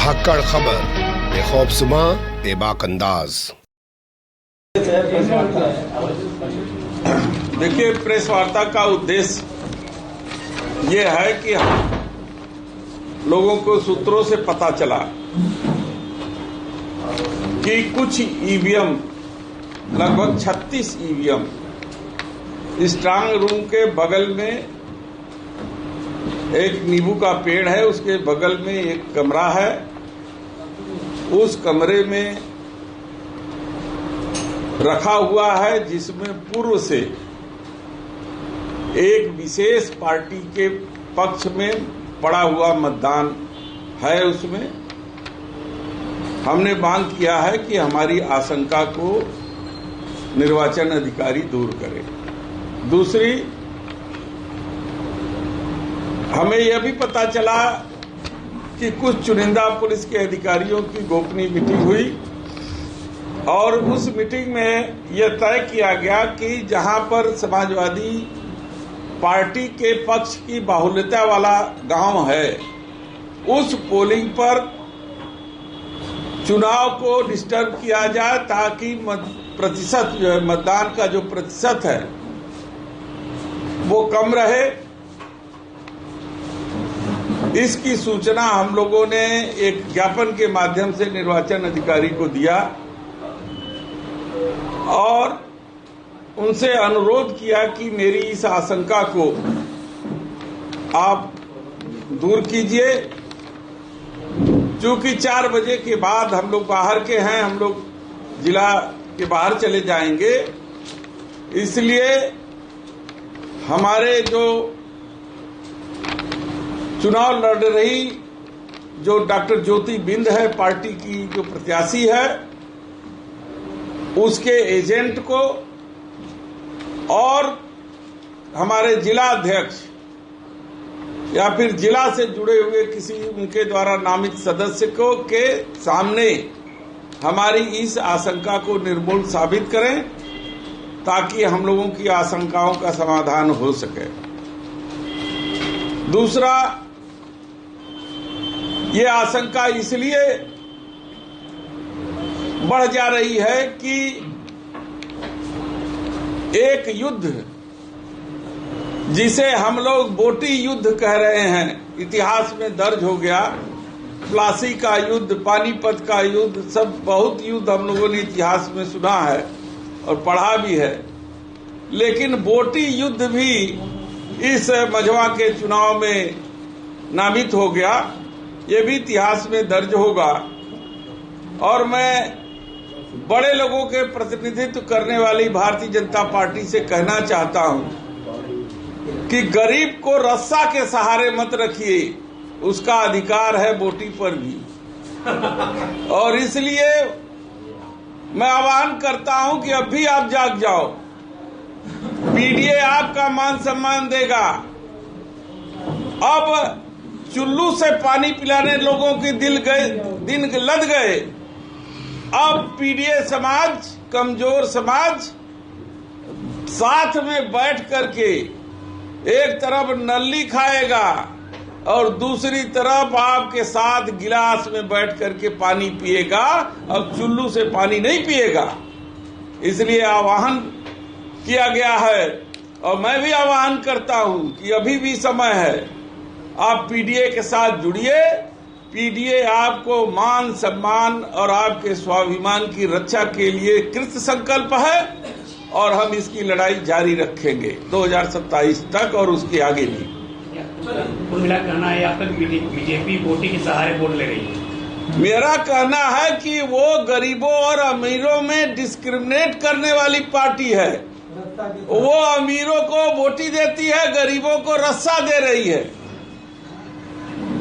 धाकड़ खबर बेखौफजुमा बेबाक अंदाज। देखिए, प्रेस वार्ता का उद्देश्य ये है कि लोगों को सूत्रों से पता चला कि कुछ ईवीएम, लगभग 36 ईवीएम स्ट्रांग रूम के बगल में एक नींबू का पेड़ है, उसके बगल में एक कमरा है। उस कमरे में रखा हुआ है, जिसमें पूर्व से एक विशेष पार्टी के पक्ष में पड़ा हुआ मतदान है। उसमें हमने मांग किया है कि हमारी आशंका को निर्वाचन अधिकारी दूर करे। दूसरी, हमें यह भी पता चला कि कुछ चुनिंदा पुलिस के अधिकारियों की गोपनीय मीटिंग हुई और उस मीटिंग में यह तय किया गया कि जहां पर समाजवादी पार्टी के पक्ष की बाहुल्यता वाला गांव है, उस पोलिंग पर चुनाव को डिस्टर्ब किया जाए ताकि प्रतिशत जो है, मतदान का जो प्रतिशत है वो कम रहे। इसकी सूचना हम लोगों ने एक ज्ञापन के माध्यम से निर्वाचन अधिकारी को दिया और उनसे अनुरोध किया कि मेरी इस आशंका को आप दूर कीजिए। चूंकि 4 बजे के बाद हम लोग बाहर के हैं, हम लोग जिला के बाहर चले जाएंगे, इसलिए हमारे जो चुनाव लड़ रही जो डॉक्टर ज्योति बिंद है, पार्टी की जो प्रत्याशी है, उसके एजेंट को और हमारे जिला अध्यक्ष या फिर जिला से जुड़े हुए किसी उनके द्वारा नामित सदस्य को के सामने हमारी इस आशंका को निर्मूल साबित करें ताकि हम लोगों की आशंकाओं का समाधान हो सके। दूसरा, ये आशंका इसलिए बढ़ जा रही है कि एक युद्ध जिसे हम लोग बोटी युद्ध कह रहे हैं, इतिहास में दर्ज हो गया। प्लासी का युद्ध, पानीपत का युद्ध, सब बहुत युद्ध हम लोगों ने इतिहास में सुना है और पढ़ा भी है, लेकिन बोटी युद्ध भी इस मझवा के चुनाव में नामित हो गया। ये भी इतिहास में दर्ज होगा। और मैं बड़े लोगों के प्रतिनिधित्व करने वाली भारतीय जनता पार्टी से कहना चाहता हूं कि गरीब को रस्सा के सहारे मत रखिए, उसका अधिकार है बोटी पर भी। और इसलिए मैं आह्वान करता हूं कि अब भी आप जाग जाओ। पीडीए आपका मान सम्मान देगा। अब चुल्लू से पानी पिलाने लोगों के दिन लद गए। अब पीडीए समाज, कमजोर समाज, साथ में बैठ करके एक तरफ नल्ली खाएगा और दूसरी तरफ आपके साथ गिलास में बैठ करके पानी पिएगा। अब चुल्लू से पानी नहीं पिएगा। इसलिए आह्वान किया गया है और मैं भी आह्वान करता हूं कि अभी भी समय है, आप पीडीए के साथ जुड़िए। पीडीए आपको मान सम्मान और आपके स्वाभिमान की रक्षा के लिए कृत संकल्प है और हम इसकी लड़ाई जारी रखेंगे 2027 तक और उसके आगे भी। कुल मिला कहना है आपका बीजेपी बोटी के सहारे वोट ले रही है। मेरा कहना है कि वो गरीबों और अमीरों में डिस्क्रिमिनेट करने वाली पार्टी है। वो अमीरों को बोटी देती है, गरीबों को रस्सा दे रही है।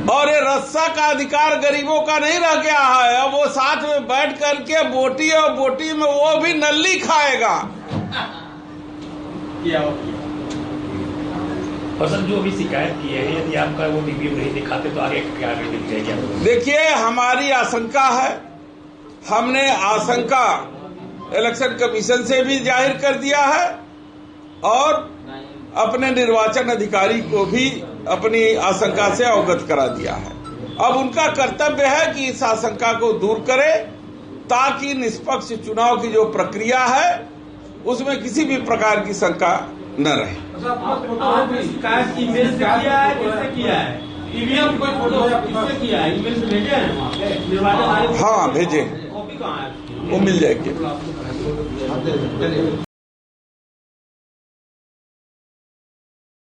और ये रस्सा का अधिकार गरीबों का नहीं रह गया है। अब वो साथ में बैठ करके बोटी और बोटी में वो भी नल्ली खाएगा। और सर, जो अभी शिकायत की है, यदि आपका वो ईवीएम नहीं दिखाते तो आगे क्या दिख जाएगी? देखिए, हमारी आशंका है, हमने आशंका इलेक्शन कमीशन से भी जाहिर कर दिया है और अपने निर्वाचन अधिकारी को भी अपनी आशंका से अवगत करा दिया है। अब उनका कर्तव्य है कि इस आशंका को दूर करे ताकि निष्पक्ष चुनाव की जो प्रक्रिया है उसमें किसी भी प्रकार की शंका न रहे। ईमेल से किया है, किससे किया है? ईवीएम कोई फोटो किससे किया है? ईमेल से भेजे हैं वहाँ पे निर्वाचन आयोग? हाँ भेजे, कॉपी कहाँ है? वो मिल जाएगी।